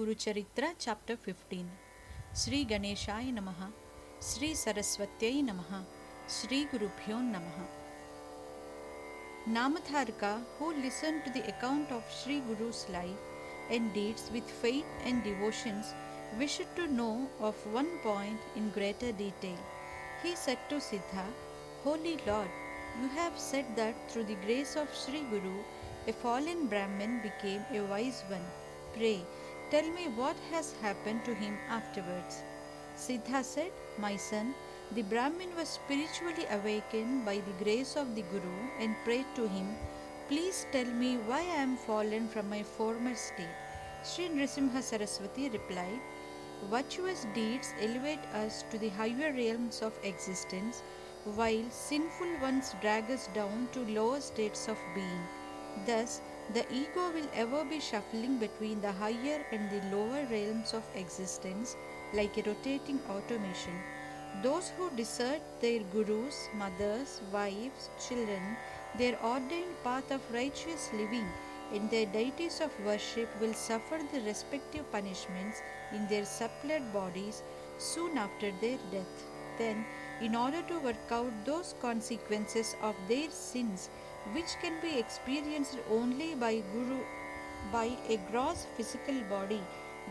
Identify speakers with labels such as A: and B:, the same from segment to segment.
A: Guru Charitra, Chapter 15. Sri Ganeshaya Namaha, Sri Saraswatyai Namaha, Sri Gurubhyo Namaha. Namatharika, who listened to the account of Sri Guru's life and deeds with faith and devotions, wished to know of one point in greater detail. He said to Siddha, Holy Lord, you have said that through the grace of Sri Guru, a fallen Brahmin became a wise one. Pray, tell me what has happened to him afterwards. Siddha said, My son, the Brahmin was spiritually awakened by the grace of the Guru and prayed to him, Please tell me why I am fallen from my former state. Sri Nrisimha Saraswati replied, Virtuous deeds elevate us to the higher realms of existence, while sinful ones drag us down to lower states of being. Thus, the ego will ever be shuffling between the higher and the lower realms of existence like a rotating automation. Those who desert their gurus, mothers, wives, children, their ordained path of righteous living, and their deities of worship will suffer the respective punishments in their sublet bodies soon after their death. Then, in order to work out those consequences of their sins, which can be experienced only by a gross physical body,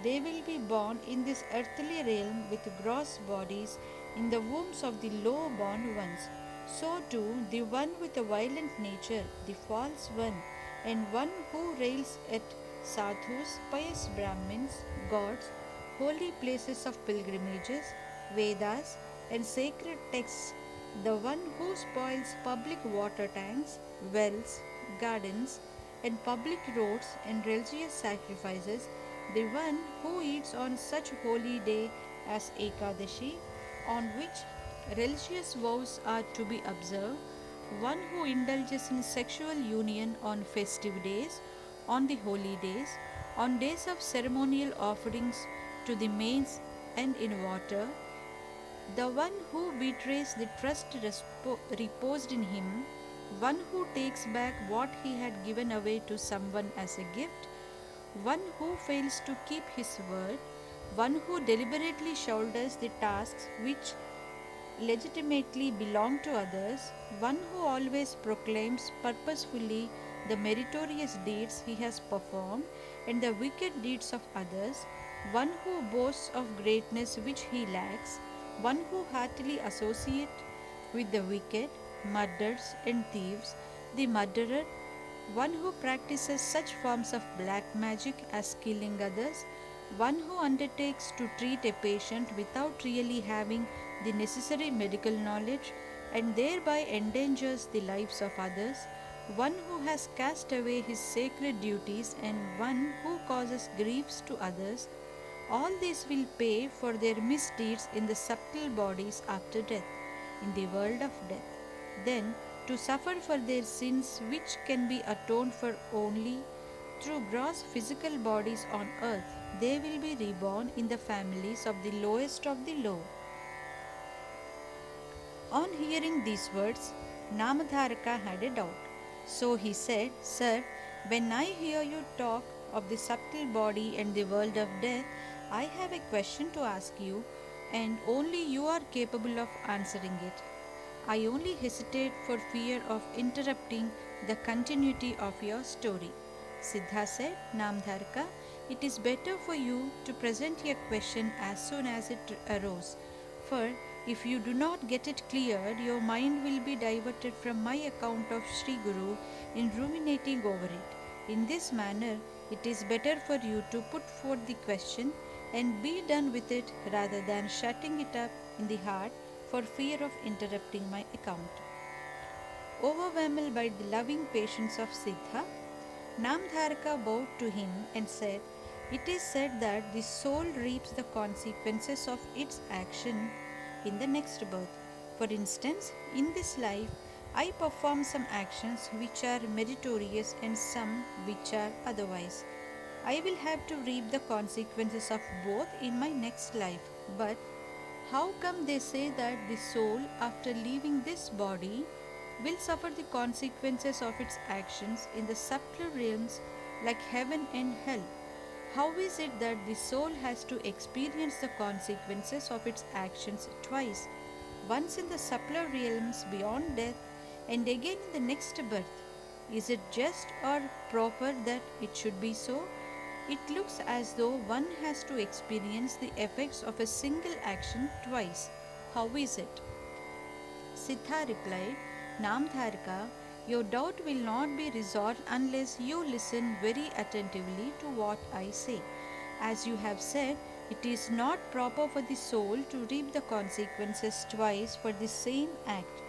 A: they will be born in this earthly realm with gross bodies in the wombs of the low born ones. So too, the one with a violent nature, the false one, and one who rails at sadhus, pious Brahmins, gods, holy places of pilgrimages, Vedas, and sacred texts, the one who spoils public water tanks, wells, gardens, and public roads and religious sacrifices, the one who eats on such holy day as Ekadashi, on which religious vows are to be observed, one who indulges in sexual union on festive days, on the holy days, on days of ceremonial offerings to the mains and in water, the one who betrays the trust reposed in him, one who takes back what he had given away to someone as a gift, one who fails to keep his word, one who deliberately shoulders the tasks which legitimately belong to others, one who always proclaims purposefully the meritorious deeds he has performed and the wicked deeds of others, one who boasts of greatness which he lacks, one who heartily associates with the wicked, murderers, and thieves, the murderer, one who practices such forms of black magic as killing others, one who undertakes to treat a patient without really having the necessary medical knowledge and thereby endangers the lives of others, one who has cast away his sacred duties and one who causes griefs to others, all these will pay for their misdeeds in the subtle bodies after death, in the world of death. Then, to suffer for their sins which can be atoned for only through gross physical bodies on earth, they will be reborn in the families of the lowest of the low. On hearing these words, Namadharaka had a doubt. So he said, Sir, when I hear you talk of the subtle body and the world of death, I have a question to ask you, and only you are capable of answering it. I only hesitate for fear of interrupting the continuity of your story. Siddha said, Namdharka, it is better for you to present your question as soon as it arose, for if you do not get it cleared, your mind will be diverted from my account of Sri Guru in ruminating over it. In this manner, it is better for you to put forth the question and be done with it rather than shutting it up in the heart for fear of interrupting my account. Overwhelmed by the loving patience of Siddha, Namdharaka bowed to him and said, It is said that the soul reaps the consequences of its action in the next birth. For instance, in this life, I perform some actions which are meritorious and some which are otherwise. I will have to reap the consequences of both in my next life. But how come they say that the soul, after leaving this body, will suffer the consequences of its actions in the subtler realms like heaven and hell? How is it that the soul has to experience the consequences of its actions twice, once in the subtler realms beyond death and again in the next birth? Is it just or proper that it should be so? It looks as though one has to experience the effects of a single action twice. How is it? Siddha replied, Namdharika, your doubt will not be resolved unless you listen very attentively to what I say. As you have said, it is not proper for the soul to reap the consequences twice for the same act.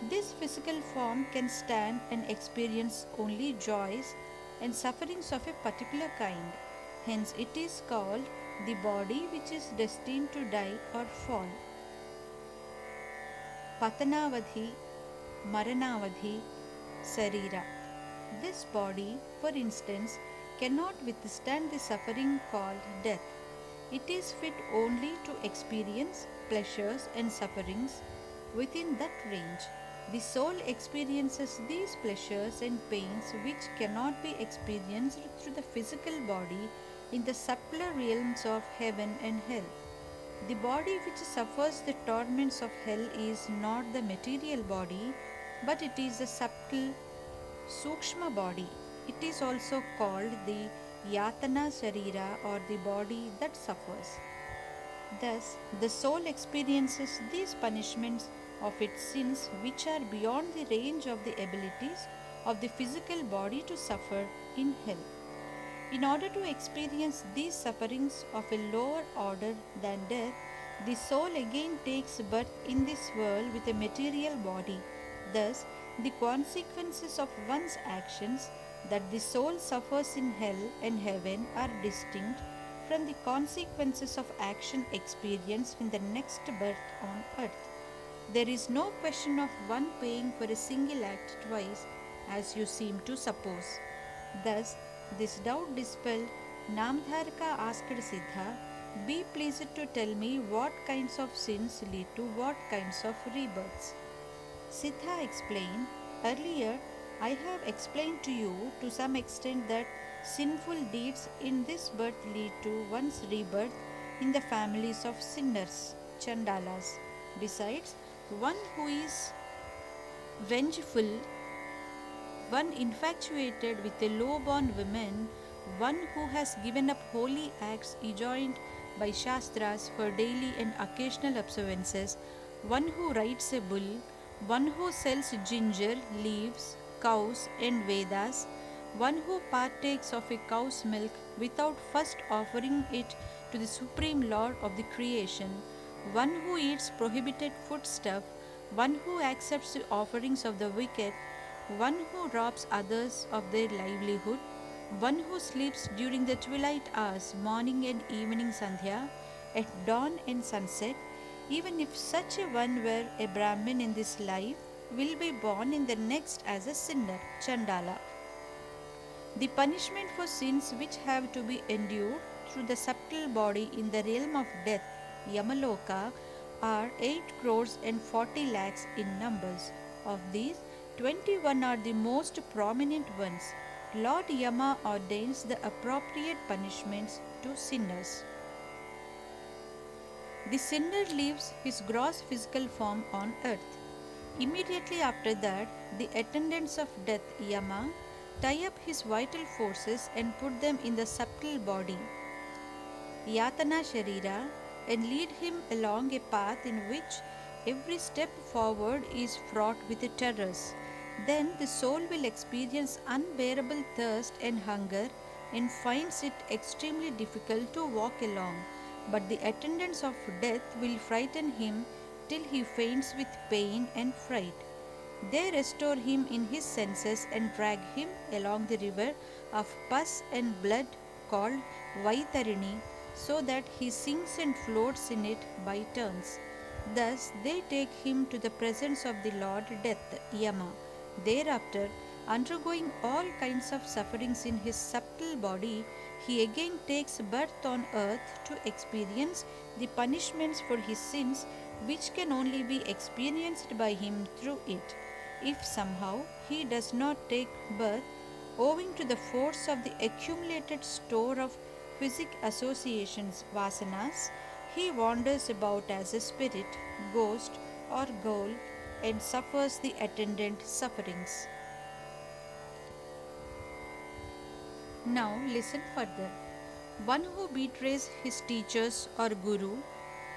A: This physical form can stand and experience only joys and sufferings of a particular kind. Hence, it is called the body which is destined to die or fall. Patanavadhi, Maranavadhi, Sarira. This body, for instance, cannot withstand the suffering called death. It is fit only to experience pleasures and sufferings within that range. The soul experiences these pleasures and pains which cannot be experienced through the physical body in the subtler realms of heaven and hell. The body which suffers the torments of hell is not the material body, but it is the subtle Sukshma body. It is also called the Yatana Sharira or the body that suffers. Thus, the soul experiences these punishments of its sins which are beyond the range of the abilities of the physical body to suffer in hell. In order to experience these sufferings of a lower order than death, the soul again takes birth in this world with a material body. Thus, the consequences of one's actions that the soul suffers in hell and heaven are distinct from the consequences of action experienced in the next birth on earth. There is no question of one paying for a single act twice, as you seem to suppose. Thus, this doubt dispelled, Namdharika asked Siddha, be pleased to tell me what kinds of sins lead to what kinds of rebirths. Siddha explained, earlier I have explained to you to some extent that sinful deeds in this birth lead to one's rebirth in the families of sinners, Chandalas. Besides, one who is vengeful, one infatuated with a low born woman, one who has given up holy acts enjoined by Shastras for daily and occasional observances, one who rides a bull, one who sells ginger, leaves, cows, and Vedas, one who partakes of a cow's milk without first offering it to the Supreme Lord of the creation, one who eats prohibited foodstuff, one who accepts the offerings of the wicked, one who robs others of their livelihood, one who sleeps during the twilight hours, morning and evening Sandhya, at dawn and sunset, even if such a one were a Brahmin in this life, will be born in the next as a sinner, Chandala. The punishment for sins which have to be endured through the subtle body in the realm of death, Yamaloka, are 8 crores and 40 lakhs in numbers. Of these, 21 are the most prominent ones. Lord Yama ordains the appropriate punishments to sinners. The sinner leaves his gross physical form on earth. Immediately after that, the attendants of death, Yama, tie up his vital forces and put them in the subtle body, Yatana Sharira, and lead him along a path in which every step forward is fraught with terrors. Then the soul will experience unbearable thirst and hunger and finds it extremely difficult to walk along. But the attendants of death will frighten him till he faints with pain and fright. They restore him in his senses and drag him along the river of pus and blood called Vaitarini, so that he sinks and floats in it by turns. Thus they take him to the presence of the Lord Death, Yama. Thereafter, undergoing all kinds of sufferings in his subtle body, he again takes birth on earth to experience the punishments for his sins which can only be experienced by him through it. If somehow he does not take birth, owing to the force of the accumulated store of physic associations, vasanas, he wanders about as a spirit, ghost, or ghoul and suffers the attendant sufferings. Now listen further. One who betrays his teachers or guru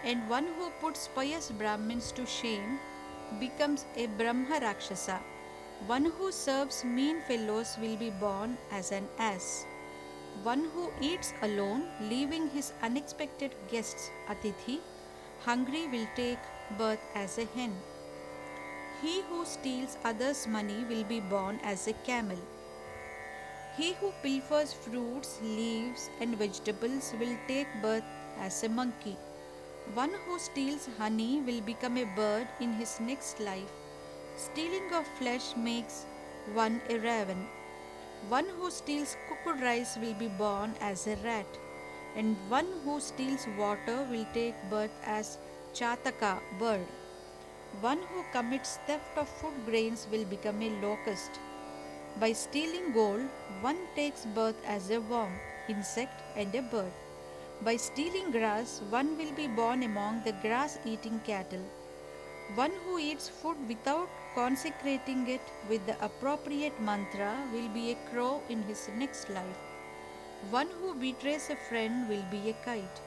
A: and one who puts pious Brahmins to shame becomes a Brahma Rakshasa. One who serves mean fellows will be born as an ass. One who eats alone, leaving his unexpected guests, Atithi, hungry will take birth as a hen. He who steals others' money will be born as a camel. He who pilfers fruits, leaves, and vegetables will take birth as a monkey. One who steals honey will become a bird in his next life. Stealing of flesh makes one a raven. One who steals cooked rice will be born as a rat, and one who steals water will take birth as Chataka bird. One who commits theft of food grains will become a locust. By stealing gold, one takes birth as a worm, insect, and a bird. By stealing grass, one will be born among the grass eating cattle. One who eats food without consecrating it with the appropriate mantra will be a crow in his next life. One who betrays a friend will be a kite.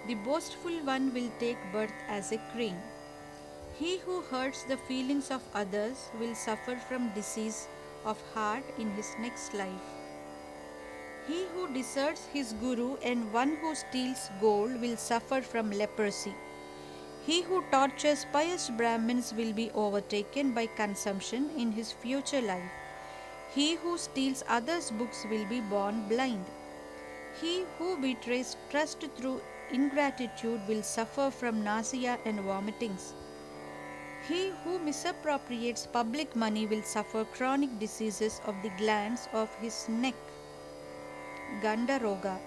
A: The boastful one will take birth as a crane. He who hurts the feelings of others will suffer from disease of heart in his next life. He who deserts his guru and one who steals gold will suffer from leprosy. He who tortures pious Brahmins will be overtaken by consumption in his future life. He who steals others' books will be born blind. He who betrays trust through ingratitude will suffer from nausea and vomitings. He who misappropriates public money will suffer chronic diseases of the glands of his neck, Gandaroga.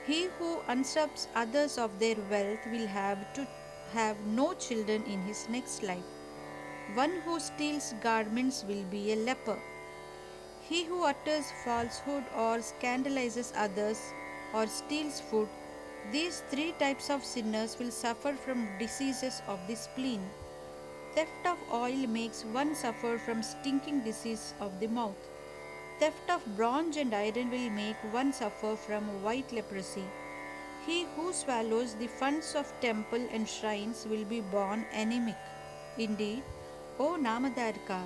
A: He who usurps others of their wealth will have no children in his next life. One who steals garments will be a leper. He who utters falsehood or scandalizes others or steals food, these three types of sinners will suffer from diseases of the spleen. Theft of oil makes one suffer from stinking disease of the mouth. Theft of bronze and iron will make one suffer from white leprosy. He who swallows the funds of temple and shrines will be born anemic. Indeed, O Namadarika,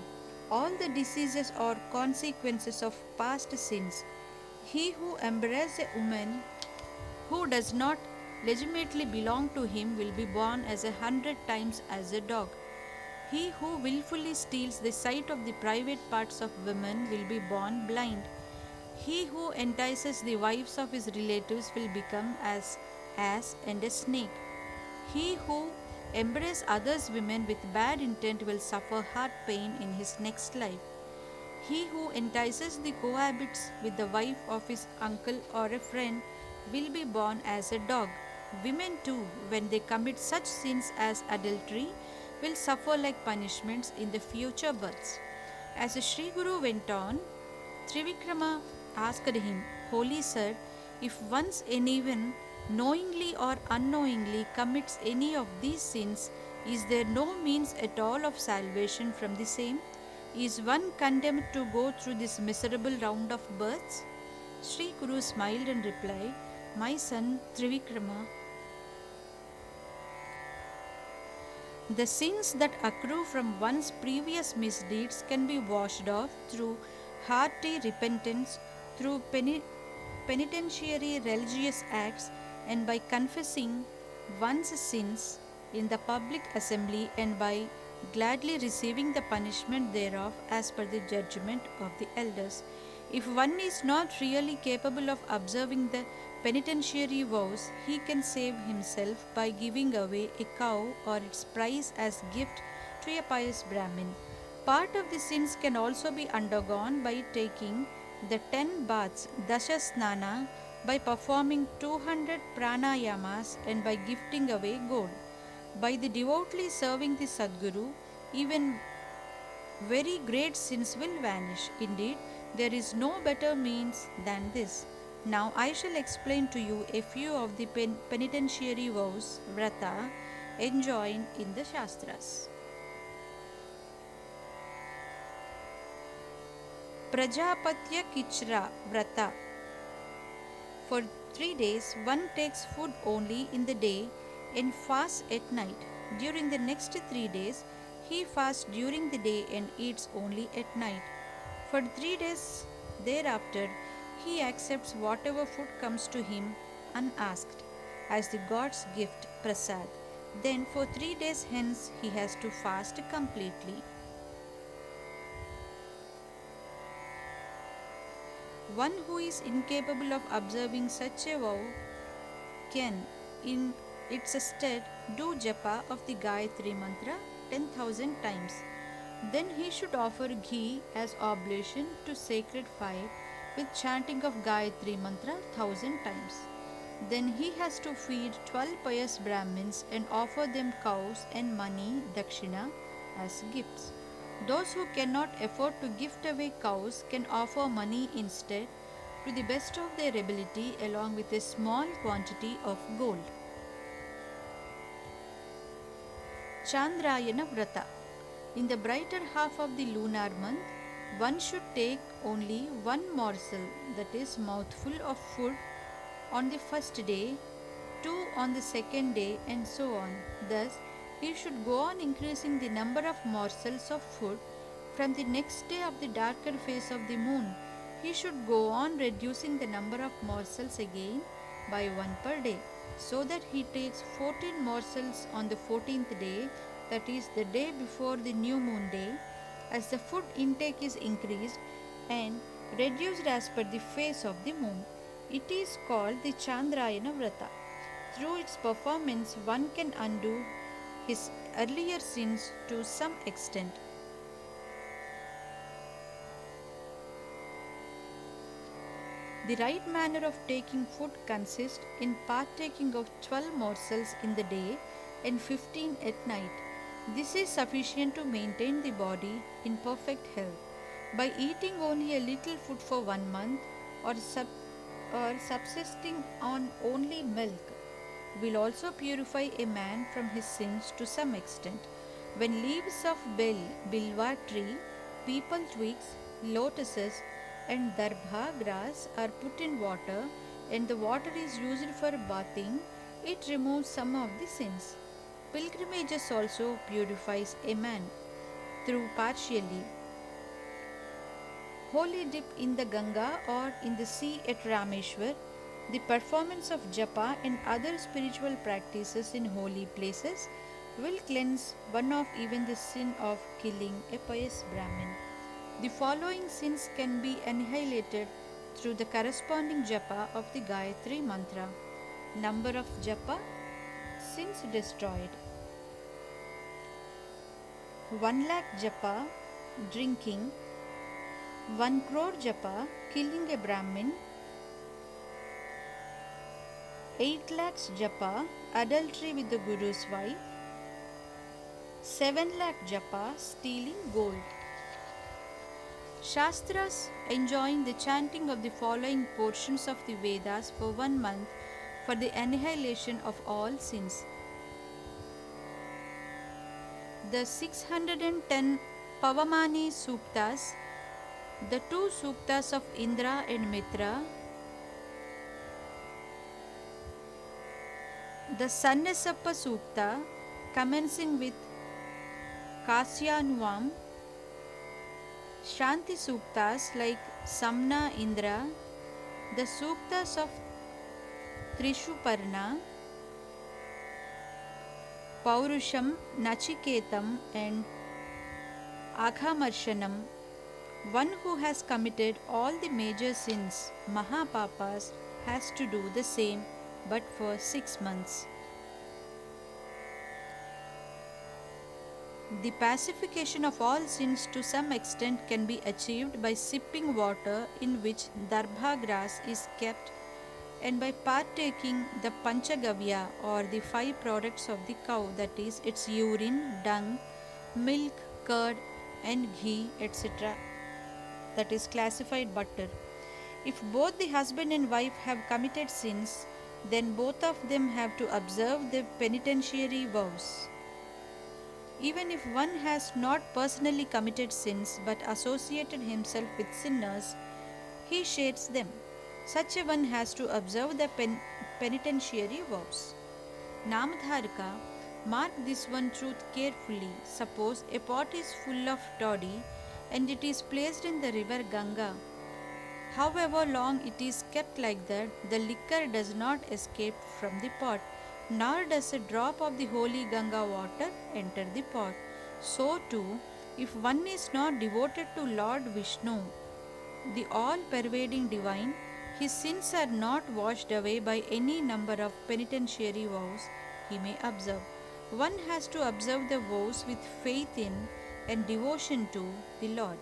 A: all the diseases are consequences of past sins. He who embraces a woman who does not legitimately belong to him will be born as 100 times as a dog. He who willfully steals the sight of the private parts of women will be born blind. He who entices the wives of his relatives will become as ass and a snake. He who embraces others' women with bad intent will suffer heart pain in his next life. He who entices the cohabits with the wife of his uncle or a friend will be born as a dog. Women too, when they commit such sins as adultery, will suffer like punishments in the future births. As Sri Guru went on, Trivikrama asked him, Holy Sir, if once anyone knowingly or unknowingly commits any of these sins, is there no means at all of salvation from the same? Is one condemned to go through this miserable round of births? Sri Guru smiled and replied, My son Trivikrama, the sins that accrue from one's previous misdeeds can be washed off through hearty repentance, through penitentiary religious acts, and by confessing one's sins in the public assembly and by gladly receiving the punishment thereof as per the judgment of the elders. If one is not really capable of observing the penitentiary vows, he can save himself by giving away a cow or its price as gift to a pious Brahmin. Part of the sins can also be undergone by taking the 10 baths, Dasha Snana, by performing 200 pranayamas and by gifting away gold. By the devoutly serving the Sadguru, even very great sins will vanish. Indeed, there is no better means than this. Now I shall explain to you a few of the penitentiary vows, vrata, enjoined in the Shastras. Prajapatya Kichra Vrata. For 3 days, one takes food only in the day and fasts at night. During the next 3 days, he fasts during the day and eats only at night. For 3 days thereafter, he accepts whatever food comes to him unasked as the god's gift, prasad. Then, for 3 days hence, he has to fast completely. One who is incapable of observing such a vow can, in its stead, do japa of the Gayatri mantra 10,000 times. Then he should offer ghee as oblation to sacred fire with chanting of Gayatri mantra 1,000 times. Then he has to feed 12 pious Brahmins and offer them cows and money dakshina as gifts. Those who cannot afford to gift away cows can offer money instead to the best of their ability along with a small quantity of gold. Chandrayana Vrata. In the brighter half of the lunar month, one should take only one morsel, that is, mouthful of food on the first day, two on the second day, and so on. Thus, he should go on increasing the number of morsels of food from the next day of the darker phase of the moon. He should go on reducing the number of morsels again by one per day, so that he takes 14 morsels on the 14th day, that is, the day before the new moon day, as the food intake is increased and reduced as per the phase of the moon. It is called the Chandrayana Vrata. Through its performance, one can undo his earlier sins to some extent. The right manner of taking food consists in partaking of 12 morsels in the day and 15 at night. This is sufficient to maintain the body in perfect health. By eating only a little food for 1 month or subsisting on only milk will also purify a man from his sins to some extent. When leaves of bilva tree, peepal twigs, lotuses, and darbha grass are put in water and the water is used for bathing, it removes some of the sins. Pilgrimages also purifies a man through partially. Holy dip in the Ganga or in the sea at Rameshwar, the performance of japa and other spiritual practices in holy places will cleanse one of even the sin of killing a pious Brahmin. The following sins can be annihilated through the corresponding japa of the Gayatri mantra. Number of japa, sins destroyed. 1 lakh japa, drinking. 1 crore japa, killing a Brahmin. 8 lakhs japa, adultery with the Guru's wife. 7 lakh japa, stealing gold. Shastras enjoin the chanting of the following portions of the Vedas for 1 month for the annihilation of all sins. The 610 Pavamani Suktas, the 2 Suktas of Indra and Mitra, the Sannasappa Sukta commencing with Kasyanuvam, Shanti Suktas like Samna Indra, the Suktas of Trishuparna, Paurusham, Nachiketam, and Aghamarsanam. One who has committed all the major sins, Mahapapas, has to do the same but for 6 months. The pacification of all sins to some extent can be achieved by sipping water in which darbha grass is kept and by partaking the panchagavya or the 5 products of the cow, that is, its urine, dung, milk, curd, and ghee, etc., that is classified butter. If both the husband and wife have committed sins, then both of them have to observe the penitentiary vows. Even if one has not personally committed sins but associated himself with sinners, he shares them. Such a one has to observe the penitentiary vows. Namadharika, mark this one truth carefully. Suppose a pot is full of toddy and it is placed in the river Ganga. However long it is kept like that, the liquor does not escape from the pot, nor does a drop of the holy Ganga water enter the pot. So too, if one is not devoted to Lord Vishnu, the all pervading divine, his sins are not washed away by any number of penitentiary vows he may observe. One has to observe the vows with faith in and devotion to the Lord.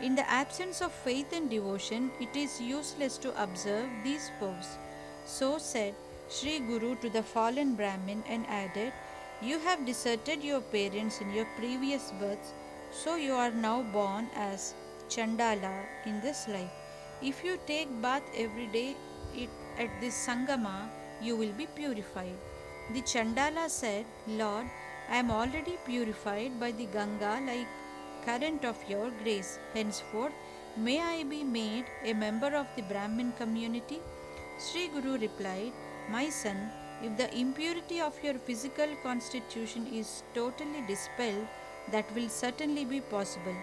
A: In the absence of faith and devotion, it is useless to observe these vows. So said Sri Guru to the fallen Brahmin and added, "You have deserted your parents in your previous births, so you are now born as Chandala in this life. If you take bath every day at this Sangama, you will be purified." The Chandala said, "Lord, I am already purified by the Ganga like current of your grace. Henceforth, may I be made a member of the Brahmin community?" Sri Guru replied, "My son, if the impurity of your physical constitution is totally dispelled, that will certainly be possible.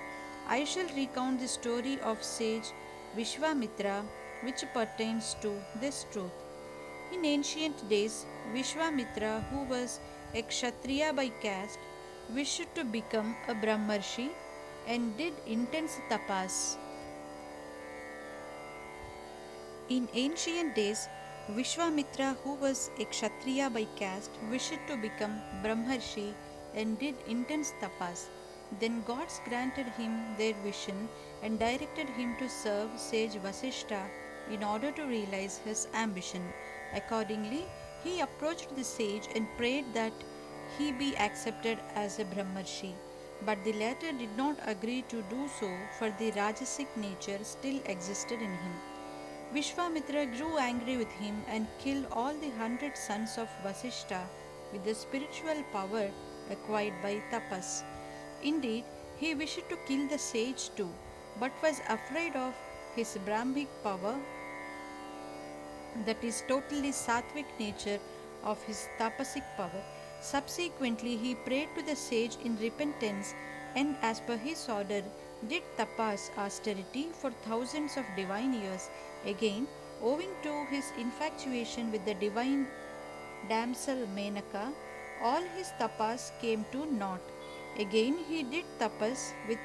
A: I shall recount the story of sage Vishwa Mitra, which pertains to this truth. In ancient days, Vishwamitra, who was a Kshatriya by caste, wished to become a Brahmarshi and did intense tapas. In ancient days, Vishwamitra, who was a Kshatriya by caste, wished to become Brahmarshi and did intense tapas. Then gods granted him their vision and directed him to serve sage Vasishta in order to realize his ambition. Accordingly, he approached the sage and prayed that he be accepted as a Brahmarshi. But the latter did not agree to do so, for the Rajasic nature still existed in him. Vishwamitra grew angry with him and killed all the 100 sons of Vasishta with the spiritual power acquired by tapas. Indeed, he wished to kill the sage too, but was afraid of his Brahmic power, that is totally sattvic nature of his tapasic power. Subsequently, he prayed to the sage in repentance and, as per his order, did tapas austerity for thousands of divine years. Again, owing to his infatuation with the divine damsel Menaka, all his tapas came to naught. Again, he did tapas with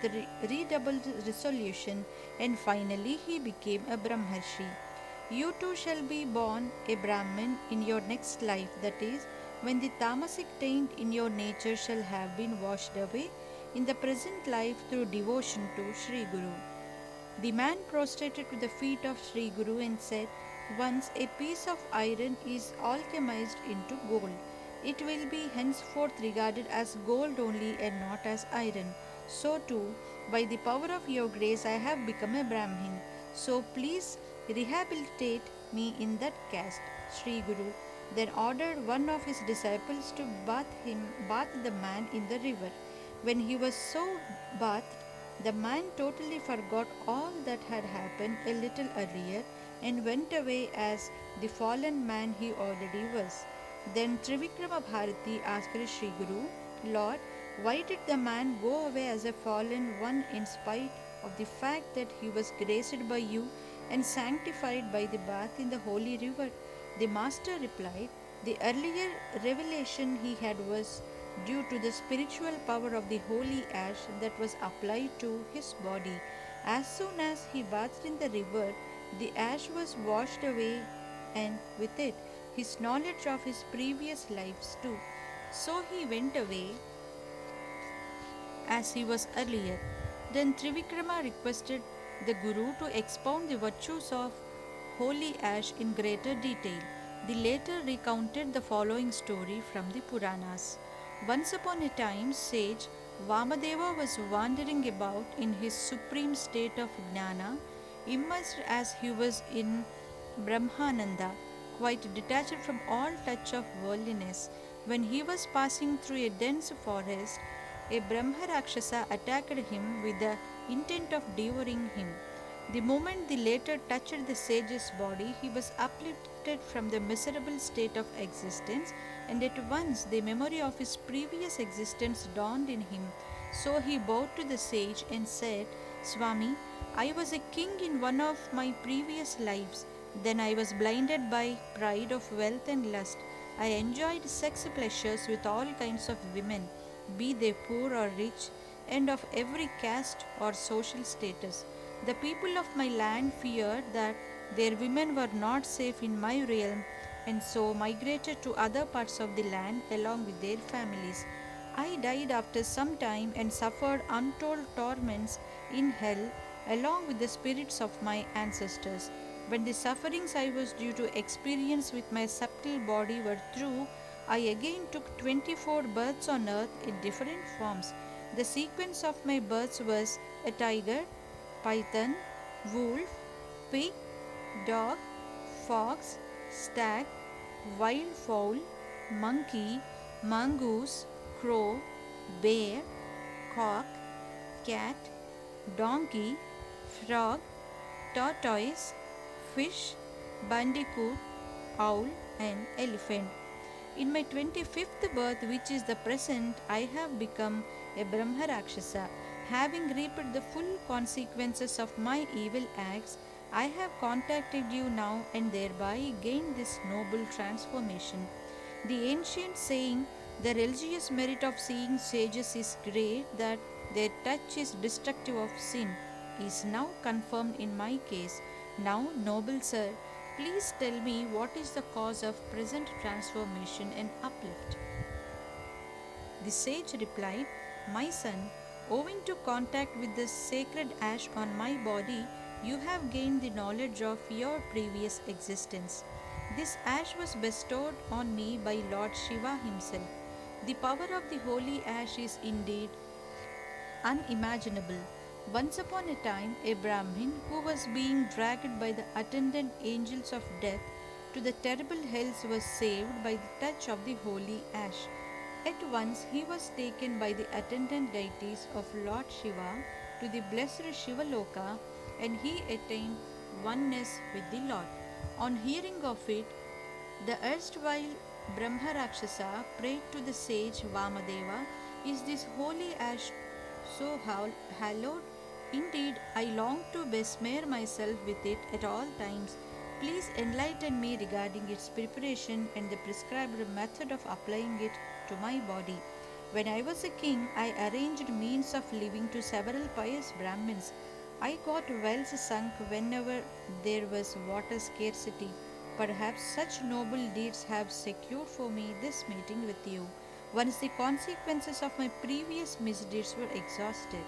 A: redoubled resolution, and finally he became a Brahmarshi. You too shall be born a Brahmin in your next life, that is, when the tamasic taint in your nature shall have been washed away in the present life through devotion to Sri Guru. The man prostrated to the feet of Sri Guru and said, "Once a piece of iron is alchemized into gold, it will be henceforth regarded as gold only and not as iron. So too, by the power of your grace, I have become a Brahmin. So please rehabilitate me in that caste." Sri Guru then ordered one of his disciples to bath the man in the river. When he was so bathed, the man totally forgot all that had happened a little earlier and went away as the fallen man he already was. Then Trivikrama Bharati asked Sri Guru, "Lord, why did the man go away as a fallen one in spite of the fact that he was graced by you and sanctified by the bath in the holy river?" The master replied, "The earlier revelation he had was due to the spiritual power of the holy ash that was applied to his body. As soon as he bathed in the river, the ash was washed away, and with it, his knowledge of his previous lives too. So he went away as he was earlier." Then Trivikrama requested the Guru to expound the virtues of holy ash in greater detail. The latter recounted the following story from the Puranas. Once upon a time, sage Vamadeva was wandering about in his supreme state of jnana immersed as he was in Brahmananda, quite detached from all touch of worldliness. When he was passing through a dense forest, a Brahma Rakshasa attacked him with the intent of devouring him. The moment the latter touched the sage's body, he was uplifted from the miserable state of existence, and at once the memory of his previous existence dawned in him. So he bowed to the sage and said, Swami, I was a king in one of my previous lives. Then I was blinded by pride of wealth and lust. I enjoyed sex pleasures with all kinds of women, be they poor or rich, and of every caste or social status. The people of my land feared that their women were not safe in my realm, and so migrated to other parts of the land along with their families. I died after some time and suffered untold torments in hell along with the spirits of my ancestors. When the sufferings I was due to experience with my subtle body were through, I again took 24 births on earth in different forms. The sequence of my births was a tiger, python, wolf, pig, dog, fox, stag, wild fowl, monkey, mongoose, crow, bear, cock, cat, donkey, frog, tortoise, fish, bandicoot, owl, and elephant. In my 25th birth, which is the present, I have become a Brahma Rakshasa. Having reaped the full consequences of my evil acts, I have contacted you now and thereby gained this noble transformation. The ancient saying, the religious merit of seeing sages is great, that their touch is destructive of sin, is now confirmed in my case. Now, noble sir, please tell me what is the cause of present transformation and uplift. The sage replied, My son, owing to contact with the sacred ash on my body, you have gained the knowledge of your previous existence. This ash was bestowed on me by Lord Shiva himself. The power of the holy ash is indeed unimaginable. Once upon a time, a Brahmin who was being dragged by the attendant angels of death to the terrible hells was saved by the touch of the holy ash. At once he was taken by the attendant deities of Lord Shiva to the blessed Shivaloka, and he attained oneness with the Lord. On hearing of it, the erstwhile Brahma Rakshasa prayed to the sage Vamadeva, Is this holy ash so hallowed? Indeed, I long to besmear myself with it at all times. Please enlighten me regarding its preparation and the prescribed method of applying it to my body. When I was a king, I arranged means of living to several pious Brahmins. I got wells sunk whenever there was water scarcity. Perhaps such noble deeds have secured for me this meeting with you, once the consequences of my previous misdeeds were exhausted.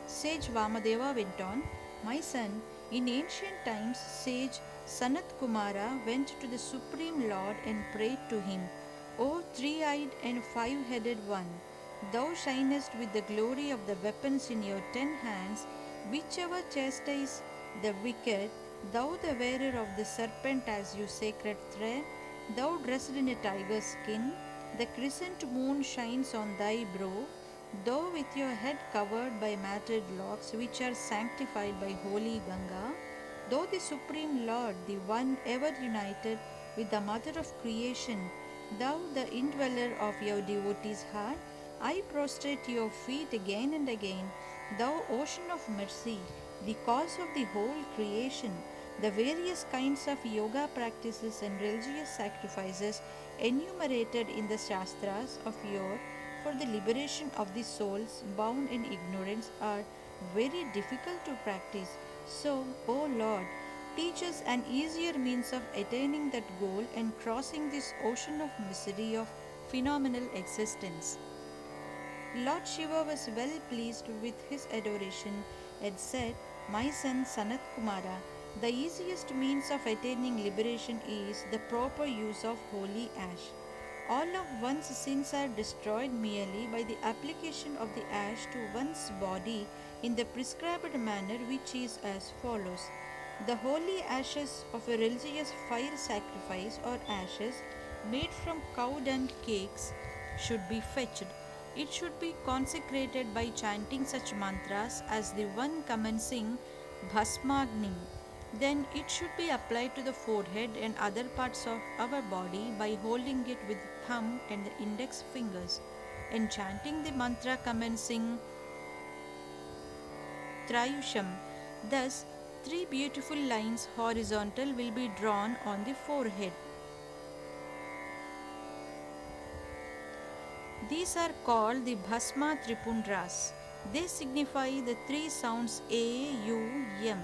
A: Sage Vamadeva went on, My son, in ancient times, sage Sanat Kumara went to the Supreme Lord and prayed to him, O three-eyed and five-headed one, thou shinest with the glory of the weapons in your 10 hands, whichever chastise the wicked, thou the wearer of the serpent as your sacred thread, thou dressed in a tiger's skin, the crescent moon shines on thy brow, thou with your head covered by matted locks which are sanctified by holy Ganga, thou the Supreme Lord, the one ever united with the Mother of creation, thou the indweller of your devotee's heart, I prostrate to your feet again and again, thou ocean of mercy, the cause of the whole creation. The various kinds of yoga practices and religious sacrifices enumerated in the Shastras of yore for the liberation of the souls bound in ignorance are very difficult to practice. So, O Lord, teach us an easier means of attaining that goal and crossing this ocean of misery of phenomenal existence. Lord Shiva was well pleased with his adoration and said, My son Sanat Kumara, the easiest means of attaining liberation is the proper use of holy ash. All of one's sins are destroyed merely by the application of the ash to one's body in the prescribed manner, which is as follows. The holy ashes of a religious fire sacrifice or ashes made from cow dung cakes should be fetched. It should be consecrated by chanting such mantras as the one commencing Bhasmagni. Then it should be applied to the forehead and other parts of our body by holding it with thumb and the index fingers and chanting the mantra commencing Trayusham. Thus, three beautiful lines horizontal will be drawn on the forehead. These are called the Bhasma Tripundras. They signify the three sounds A, U, M,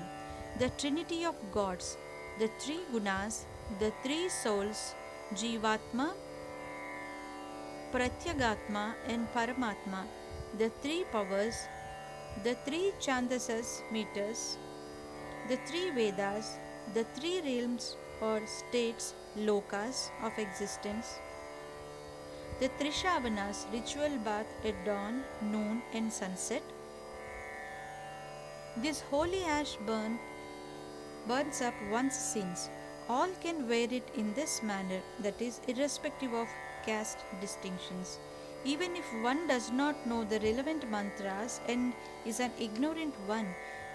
A: the trinity of gods, the three gunas, the three souls, Jivatma, Pratyagatma, and Paramatma, the three powers, the three Chandasas meters, the three Vedas, the three realms or states, lokas of existence, the Trishavanas ritual bath at dawn, noon, and sunset. This holy ash burns up one's sins. All can wear it in this manner, that is, irrespective of caste distinctions. Even if one does not know the relevant mantras and is an ignorant one,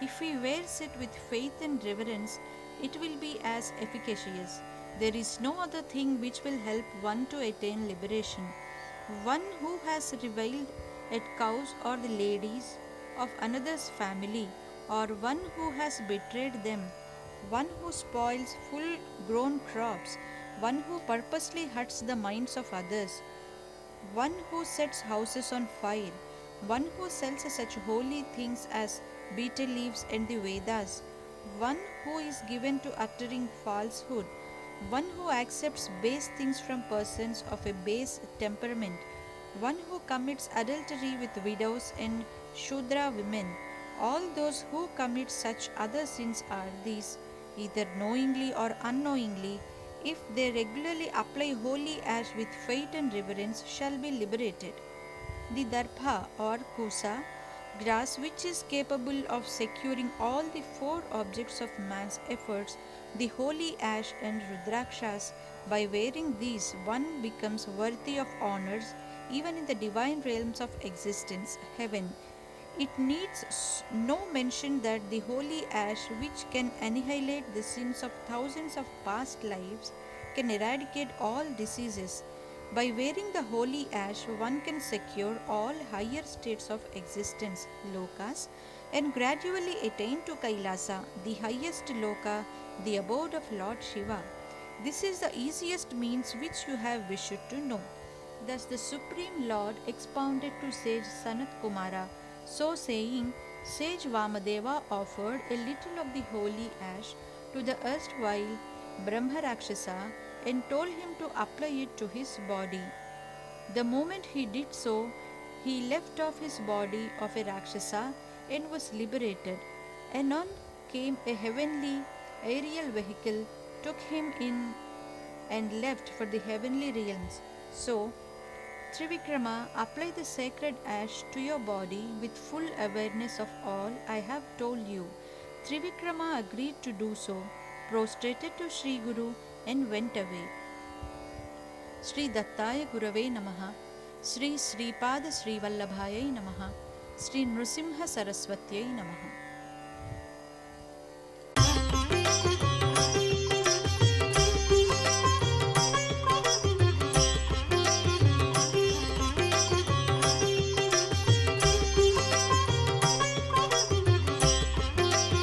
A: if he wears it with faith and reverence, it will be as efficacious. There is no other thing which will help one to attain liberation. One who has reviled at cows or the ladies of another's family, or one who has betrayed them, one who spoils full grown crops, one who purposely hurts the minds of others, one who sets houses on fire, one who sells such holy things as betel leaves and the Vedas, one who is given to uttering falsehood, one who accepts base things from persons of a base temperament, one who commits adultery with widows and Shudra women. All those who commit such other sins are these, either knowingly or unknowingly, if they regularly apply holy ash with faith and reverence, shall be liberated. The Darpa or Kusa, grass which is capable of securing all the four objects of man's efforts, the holy ash and Rudrakshas, by wearing these, one becomes worthy of honors even in the divine realms of existence, heaven. It needs no mention that the holy ash, which can annihilate the sins of thousands of past lives, can eradicate all diseases. By wearing the holy ash, one can secure all higher states of existence, lokas, and gradually attain to Kailasa, the highest loka, the abode of Lord Shiva. This is the easiest means which you have wished to know. Thus the Supreme Lord expounded to sage Sanat Kumara. So saying, sage Vamadeva offered a little of the holy ash to the erstwhile Brahma Rakshasa and told him to apply it to his body. The moment he did so, he left off his body of a Rakshasa and was liberated. Anon came a heavenly aerial vehicle, took him in and left for the heavenly realms. So, Trivikrama, apply the sacred ash to your body with full awareness of all I have told you. Trivikrama agreed to do so, prostrated to Sri Guru, and went away. Sri Dattaya Gurave Namaha, Sri Sripada Sri Vallabhayai Namaha, Sri Nrsimha Saraswatyai Namaha.